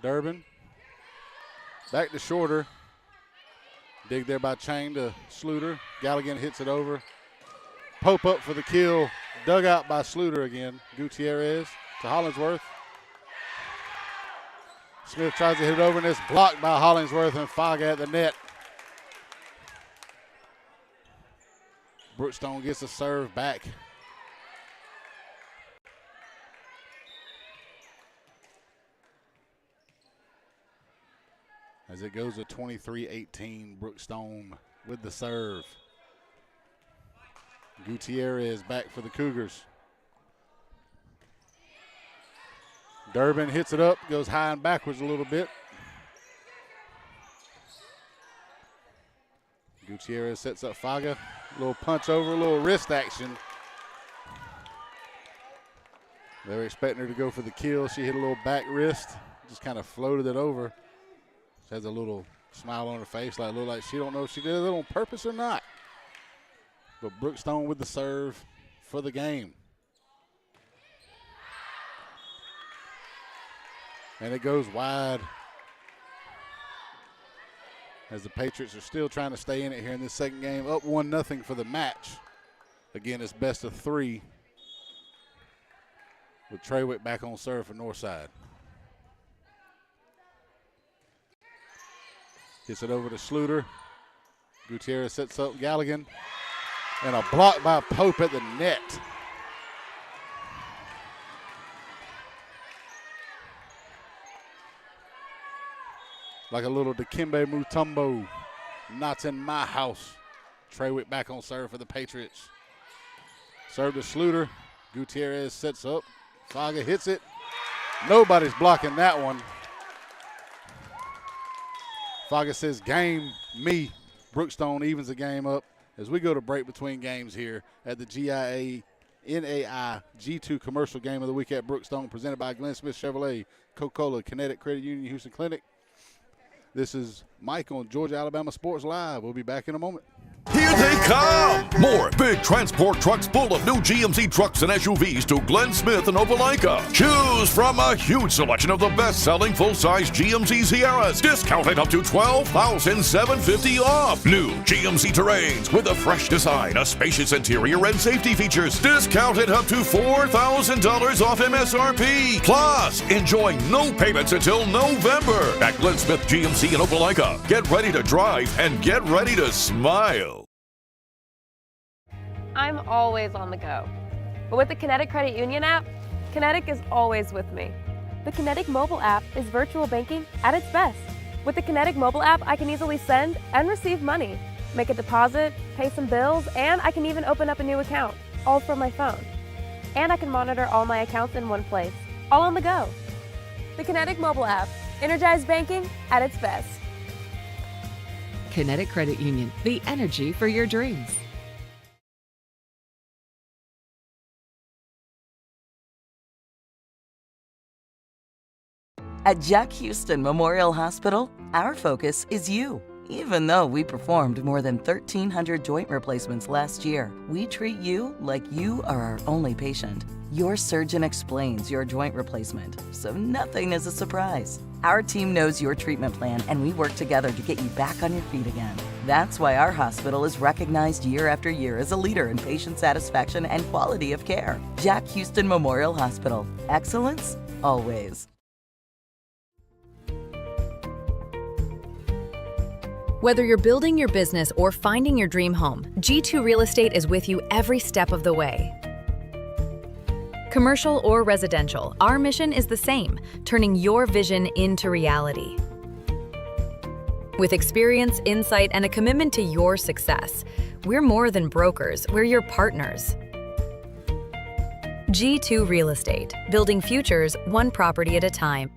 Durbin. Back to Shorter. Dig there by Chang to Schluter. Galligan hits it over. Pope up for the kill. Dug out by Schluter again. Gutierrez to Hollingsworth. Smith tries to hit it over, and it's blocked by Hollingsworth and Faga at the net. Brookstone gets a serve back. As it goes to 23-18, Brookstone with the serve. Gutierrez back for the Cougars. Durbin hits it up, goes high and backwards a little bit. Gutierrez sets up Faga. A little punch over, a little wrist action. They were expecting her to go for the kill. She hit a little back wrist, just kind of floated it over. She has a little smile on her face, like look like she don't know if she did it on purpose or not. But Brookstone with the serve for the game. And it goes wide as the Patriots are still trying to stay in it here in this second game. Up 1-0 for the match. Again, it's best of 3 with Trawick back on serve for Northside. Gets it over to Sluter. Gutierrez sets up Galligan. And a block by Pope at the net. Like a little Dikembe Mutombo. Not in my house. Trawick back on serve for the Patriots. Serve to Sluter. Gutierrez sets up. Faga hits it. Nobody's blocking that one. Faga says, game me. Brookstone evens the game up as we go to break between games here at the GIA NAI G2 commercial game of the week at Brookstone, presented by Glenn Smith Chevrolet, Coca-Cola, Kinetic Credit Union, Houston Clinic. This is Mike on Georgia Alabama Sports Live. We'll be back in a moment. Here they come! More big transport trucks full of new GMC trucks and SUVs to Glenn Smith and Opelika. Choose from a huge selection of the best-selling full-size GMC Sierras, discounted up to $12,750 off. New GMC Terrains with a fresh design, a spacious interior, and safety features, discounted up to $4,000 off MSRP. Plus, enjoy no payments until November at Glenn Smith GMC in Opelika. Get ready to drive and get ready to smile. I'm always on the go. But with the Kinetic Credit Union app, Kinetic is always with me. The Kinetic mobile app is virtual banking at its best. With the Kinetic mobile app, I can easily send and receive money, make a deposit, pay some bills, and I can even open up a new account, all from my phone. And I can monitor all my accounts in one place, all on the go. The Kinetic mobile app, energized banking at its best. Kinetic Credit Union, the energy for your dreams. At Jack Houston Memorial Hospital, our focus is you. Even though we performed more than 1,300 joint replacements last year, we treat you like you are our only patient. Your surgeon explains your joint replacement, so nothing is a surprise. Our team knows your treatment plan, and we work together to get you back on your feet again. That's why our hospital is recognized year after year as a leader in patient satisfaction and quality of care. Jack Houston Memorial Hospital. Excellence, always. Whether you're building your business or finding your dream home, G2 Real Estate is with you every step of the way. Commercial or residential, our mission is the same, turning your vision into reality. With experience, insight, and a commitment to your success, we're more than brokers, we're your partners. G2 Real Estate, building futures one property at a time.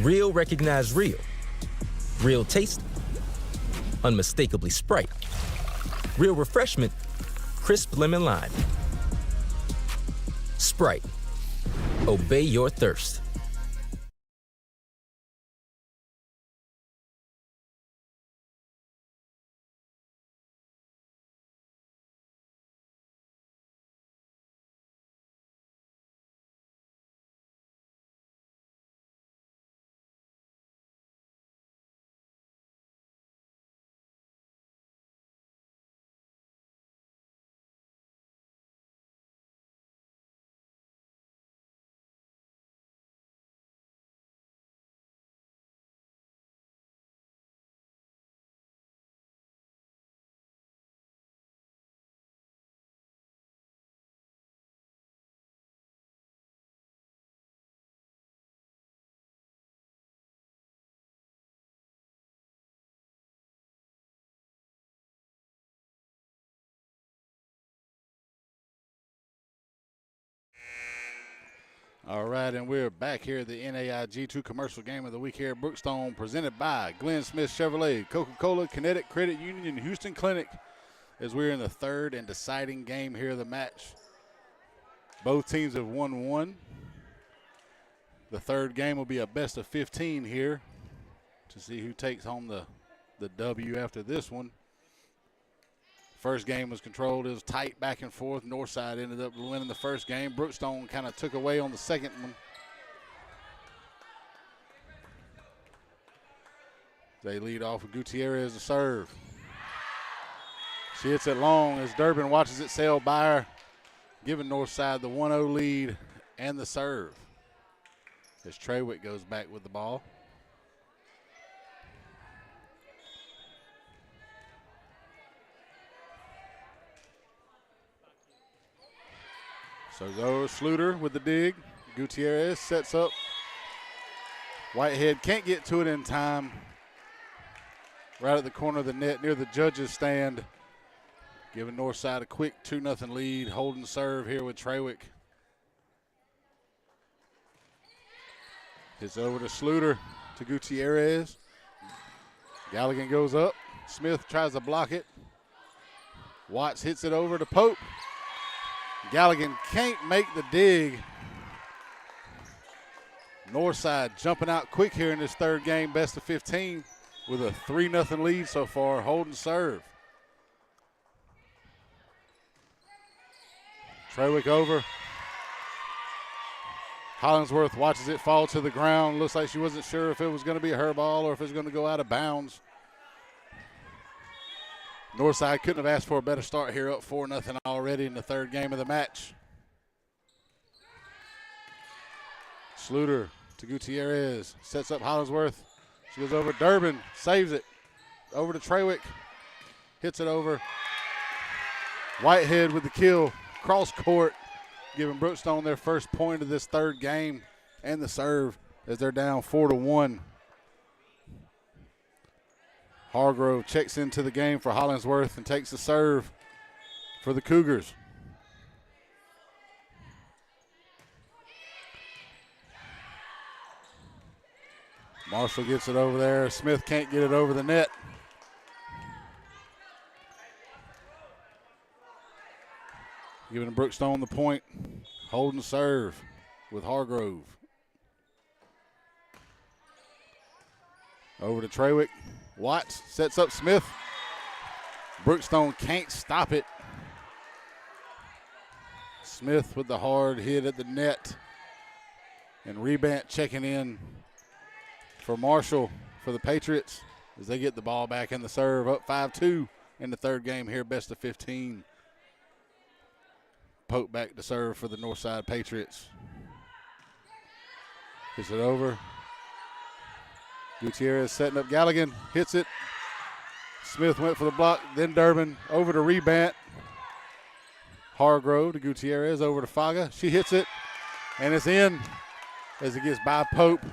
Real recognize real. Real taste, unmistakably Sprite. Real refreshment, crisp lemon lime. Sprite, obey your thirst. All right, and we're back here at the NAIG2 Commercial Game of the Week here at Brookstone, presented by Glenn Smith Chevrolet, Coca-Cola, Kinetic Credit Union, and Houston Clinic, as we're in the third and deciding game here of the match. Both teams have won one. The third game will be a best of 15 here to see who takes home the W after this one. First game was controlled. It was tight back and forth. Northside ended up winning the first game. Brookstone kind of took away on the second one. They lead off with Gutierrez to serve. She hits it long as Durbin watches it sail by her, giving Northside the 1-0 lead and the serve. As Trawick goes back with the ball. So goes Sluter with the dig. Gutierrez sets up. Whitehead can't get to it in time. Right at the corner of the net near the judges' stand. Giving Northside a quick 2-0 lead. Holding serve here with Trawick. It's over to Sluter to Gutierrez. Galligan goes up. Smith tries to block it. Watts hits it over to Pope. Galligan can't make the dig. Northside jumping out quick here in this third game, best of 15, with a 3-0 lead so far, holding serve. Trawick over. Hollingsworth watches it fall to the ground. Looks like she wasn't sure if it was going to be her ball or if it was going to go out of bounds. Northside couldn't have asked for a better start here, up 4-0 already in the third game of the match. Sluter to Gutierrez, sets up Hollingsworth. She goes over Durbin, saves it. Over to Trawick, hits it over. Whitehead with the kill, cross court, giving Brookstone their first point of this third game and the serve as they're down 4-1. Hargrove checks into the game for Hollingsworth and takes the serve for the Cougars. Marshall gets it over there. Smith can't get it over the net. Giving Brookstone the point. Holding serve with Hargrove. Over to Trawick. Watts sets up Smith. Brookstone can't stop it. Smith with the hard hit at the net. And Rebant checking in for Marshall for the Patriots as they get the ball back in the serve. Up 5-2 in the third game here, best of 15. Pope back to serve for the Northside Patriots. Gets it over. Gutierrez setting up Galligan, hits it. Smith went for the block, then Durbin over to Rebant. Hargrove to Gutierrez, over to Faga. She hits it, and it's in as it gets by Pope.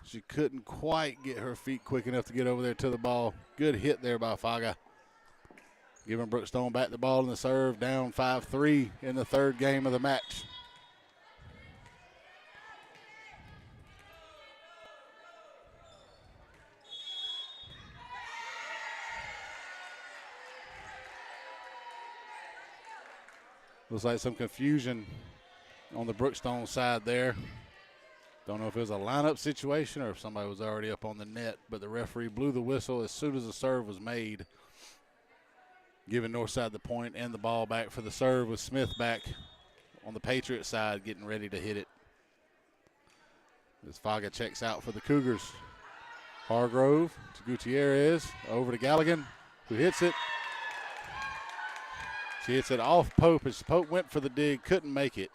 She couldn't quite get her feet quick enough to get over there to the ball. Good hit there by Faga. Giving Brookstone back the ball in the serve, down 5-3 in the third game of the match. Looks like some confusion on the Brookstone side there. Don't know if it was a lineup situation or if somebody was already up on the net, but the referee blew the whistle as soon as the serve was made, giving Northside the point and the ball back for the serve, with Smith back on the Patriot side getting ready to hit it. As Faga checks out for the Cougars. Hargrove to Gutierrez, over to Galligan, who hits it. She hits it off Pope as Pope went for the dig, couldn't make it.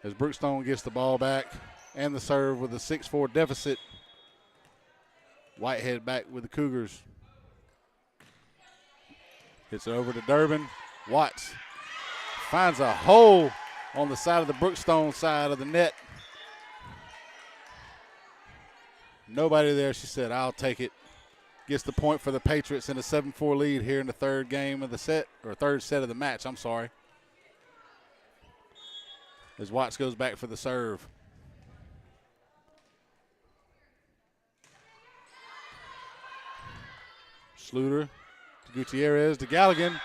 As Brookstone gets the ball back and the serve with a 6-4 deficit. Whitehead back with the Cougars. Hits it over to Durbin. Watts finds a hole on the side of the Brookstone side of the net. Nobody there. She said, I'll take it. Gets the point for the Patriots in a 7-4 lead here in the third game of the set, or third set of the match, I'm sorry. as Watts goes back for the serve. Sluter to Gutierrez to Galligan.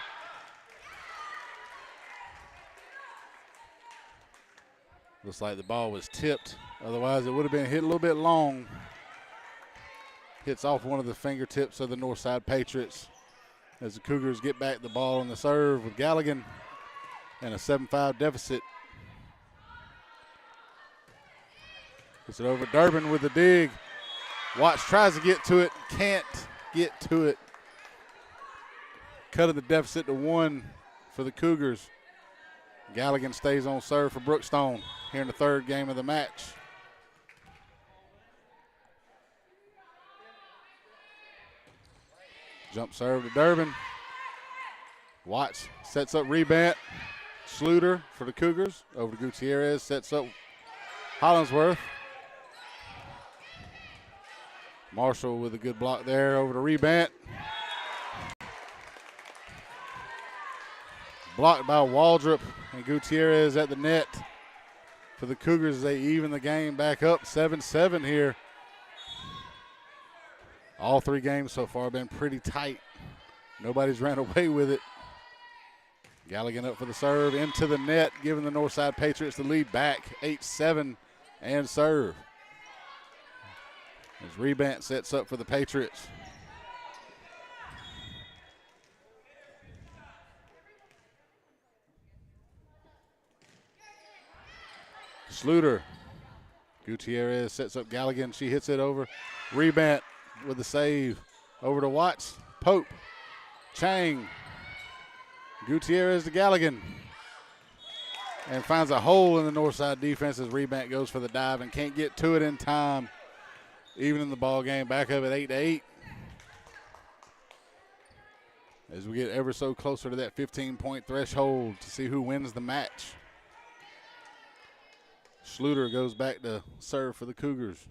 Looks like the ball was tipped. Otherwise, it would have been hit a little bit long. Hits off one of the fingertips of the Northside Patriots as the Cougars get back the ball on the serve with Galligan and a 7-5 deficit. Gets it over Durbin with the dig. Watts tries to get to it, can't get to it. Cutting the deficit to 1 for the Cougars. Galligan stays on serve for Brookstone here in the third game of the match. Jump serve to Durbin. Watts sets up rebound. Sluter for the Cougars. Over to Gutierrez, sets up Hollingsworth. Marshall with a good block there over to rebound. Blocked by Waldrop, and Gutierrez at the net for the Cougars as they even the game back up 7-7 here. All 3 games so far have been pretty tight. Nobody's ran away with it. Galligan up for the serve, into the net, giving the Northside Patriots the lead back, 8-7, and serve. As rebound sets up for the Patriots. Sluter. Gutierrez sets up Galligan. She hits it over. Rebound with the save. Over to Watts. Pope. Chang. Gutierrez to Galligan. And finds a hole in the Northside defense as rebound goes for the dive and can't get to it in time. Even in the ball game, back up at 8-8. As we get ever so closer to that 15-point threshold to see who wins the match. Sluter goes back to serve for the Cougars.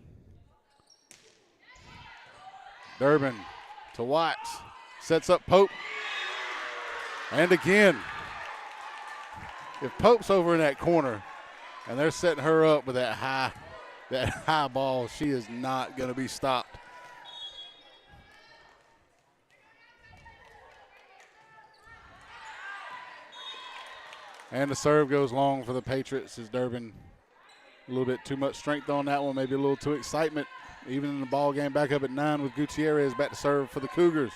Durbin to Watts. Sets up Pope. And again, if Pope's over in that corner and they're setting her up with that high ball, she is not going to be stopped. And the serve goes long for the Patriots as Durbin, a little bit too much strength on that one, maybe a little too excitement. Even in the ball game, back up at 9 with Gutierrez back to serve for the Cougars.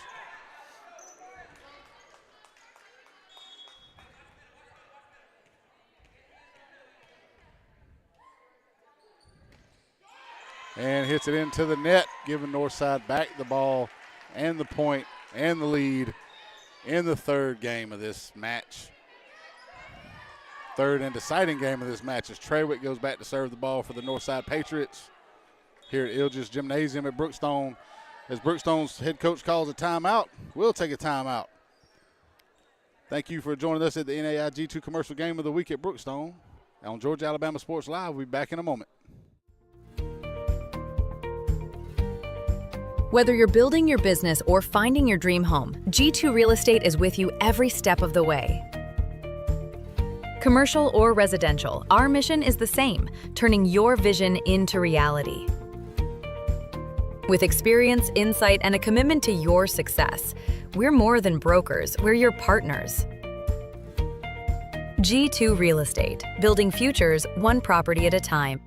And hits it into the net, giving Northside back the ball and the point and the lead in the third game of this match. Third and deciding game of this match as Trawick goes back to serve the ball for the Northside Patriots here at Ilges Gymnasium at Brookstone. As Brookstone's head coach calls a timeout, we'll take a timeout. Thank you for joining us at the NAIG2 Commercial Game of the Week at Brookstone. On Georgia Alabama Sports Live, we'll be back in a moment. Whether you're building your business or finding your dream home, G2 Real Estate is with you every step of the way. Commercial or residential, our mission is the same, turning your vision into reality. With experience, insight, and a commitment to your success, we're more than brokers, we're your partners. G2 Real Estate, building futures one property at a time.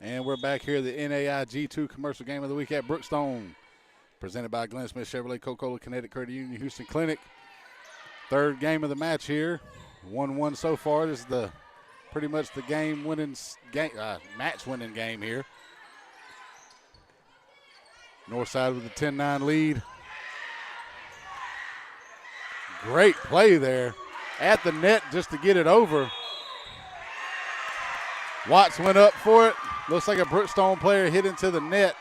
And we're back here at the NAIG2 Commercial Game of the Week at Brookstone, presented by Glenn Smith Chevrolet, Coca-Cola, Connecticut Credit Union, Houston Clinic. Third game of the match here, 1-1 so far. This is pretty much the match-winning game here. Northside with a 10-9 lead. Great play there at the net just to get it over. Watts went up for it. Looks like a Brookstone player hit into the net.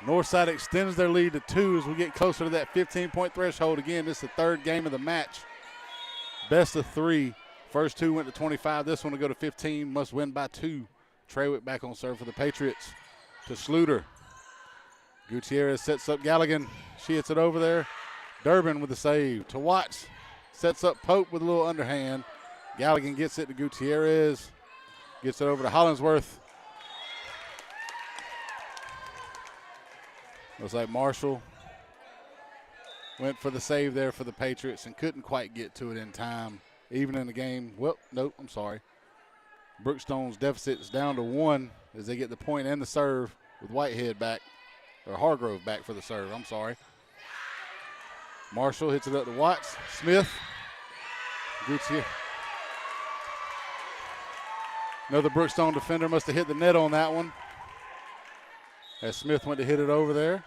Northside extends their lead to 2 as we get closer to that 15-point threshold. Again, this is the third game of the match. Best of 3. First 2 went to 25. This one will go to 15. Must win by 2. Trawick back on serve for the Patriots to Sluter. Gutierrez sets up Galligan. She hits it over there. Durbin with the save to Watts. Sets up Pope with a little underhand. Galligan gets it to Gutierrez. Gets it over to Hollingsworth. Looks like Marshall went for the save there for the Patriots and couldn't quite get to it in time. Even in the game, well, nope, I'm sorry. Brookstone's deficit is down to 1 as they get the point and the serve with Whitehead back, or Hargrove back for the serve, I'm sorry. Marshall hits it up to Watts. Smith. Gutierrez. Another Brookstone defender must have hit the net on that one, as Smith went to hit it over there.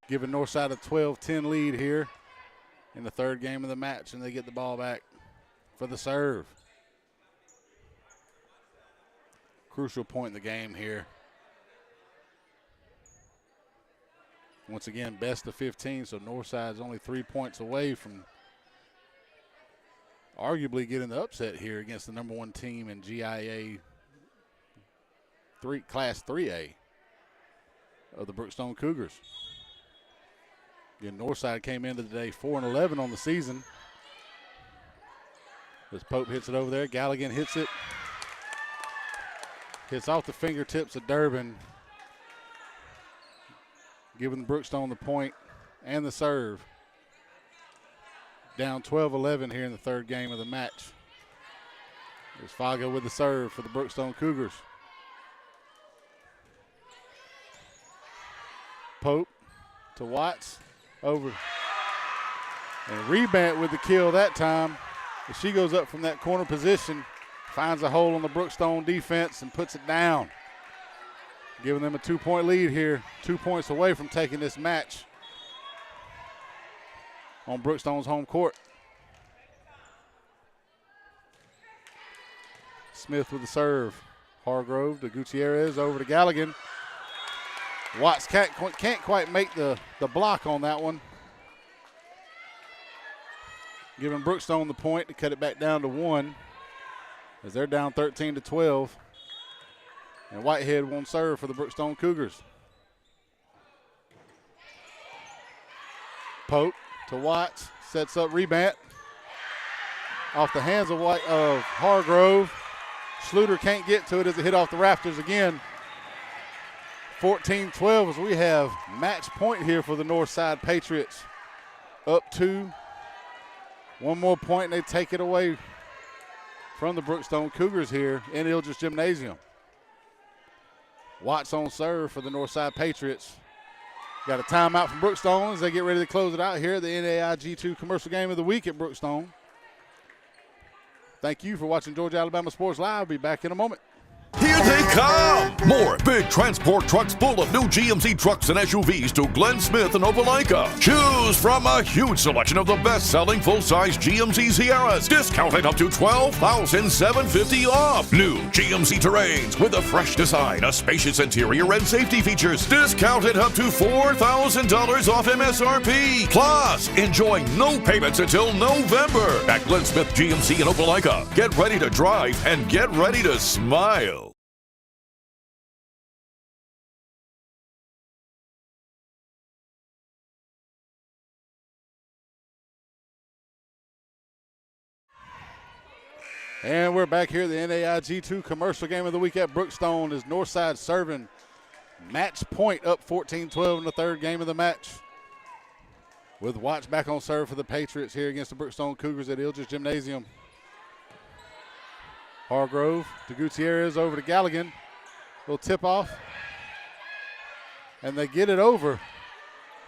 Giving Northside a 12-10 lead here in the third game of the match, and they get the ball back for the serve. Crucial point in the game here. Once again, best of 15, so Northside's only 3 points away from arguably getting the upset here against the number 1 team in GIA Class 3A of the Brookstone Cougars. Again, Northside came into the day 4-11 on the season. As Pope hits it over there, Galligan hits it. Hits off the fingertips of Durbin, giving Brookstone the point and the serve. Down 12-11 here in the third game of the match. There's Faga with the serve for the Brookstone Cougars. Pope to Watts. Over. And Rebant with the kill that time. As she goes up from that corner position, finds a hole on the Brookstone defense and puts it down. Giving them a 2-point lead here. 2 points away from taking this match on Brookstone's home court. Smith with the serve. Hargrove to Gutierrez, over to Galligan. Watts can't quite make the block on that one. Giving Brookstone the point to cut it back down to 1 as they're down 13-12. And Whitehead won't serve for the Brookstone Cougars. Pope to Watts, sets up Rebant. Off the hands of Hargrove. Sluter can't get to it as it hit off the rafters again. 14-12 as we have match point here for the Northside Patriots. Up 2. One more point and they take it away from the Brookstone Cougars here in Ildridge Gymnasium. Watts on serve for the Northside Patriots. Got a timeout from Brookstone as they get ready to close it out here at the NAIG2 Commercial Game of the Week at Brookstone. Thank you for watching Georgia Alabama Sports Live. I'll be back in a moment. Here they come! More big transport trucks full of new GMC trucks and SUVs to Glenn Smith and Opelika. Choose from a huge selection of the best-selling full-size GMC Sierras, discounted up to $12,750 off. New GMC Terrains with a fresh design, a spacious interior, and safety features, discounted up to $4,000 off MSRP. Plus, enjoy no payments until November at Glenn Smith GMC in Opelika. Get ready to drive and get ready to smile. And we're back here at the NAIG2 Commercial Game of the Week at Brookstone as Northside serving match point up 14-12 in the third game of the match. With Watts back on serve for the Patriots here against the Brookstone Cougars at Ildridge Gymnasium. Hargrove to Gutierrez, over to Galligan. Little tip off. And they get it over.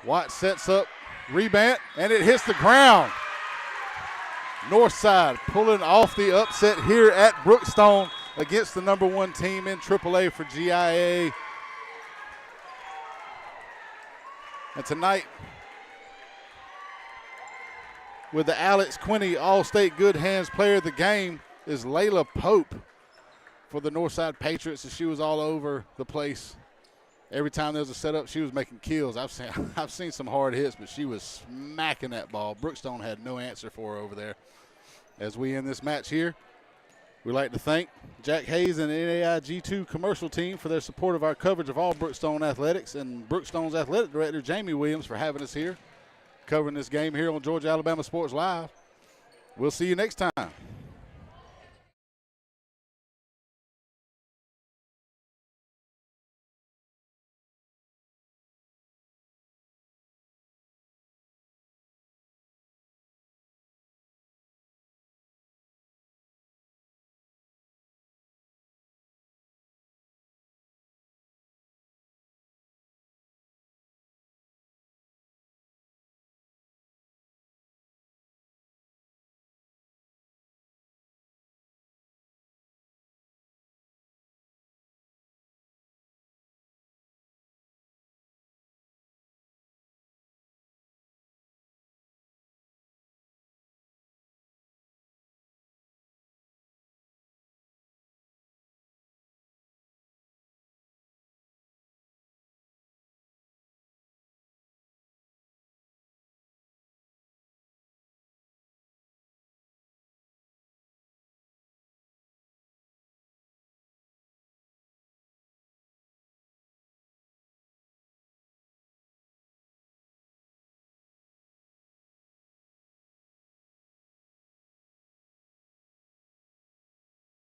Watts sets up, Rebant, and it hits the ground. Northside pulling off the upset here at Brookstone against the number 1 team in AAA for GIA. And tonight, with the Alex Quinney All-State Good Hands Player of the Game, is Layla Pope for the Northside Patriots, and she was all over the place. Every time there was a setup, she was making kills. I've seen some hard hits, but she was smacking that ball. Brookstone had no answer for her over there. As we end this match here, we'd like to thank Jack Hayes and the NAIG2 commercial team for their support of our coverage of all Brookstone athletics, and Brookstone's athletic director, Jamie Williams, for having us here, covering this game here on Georgia Alabama Sports Live. We'll see you next time.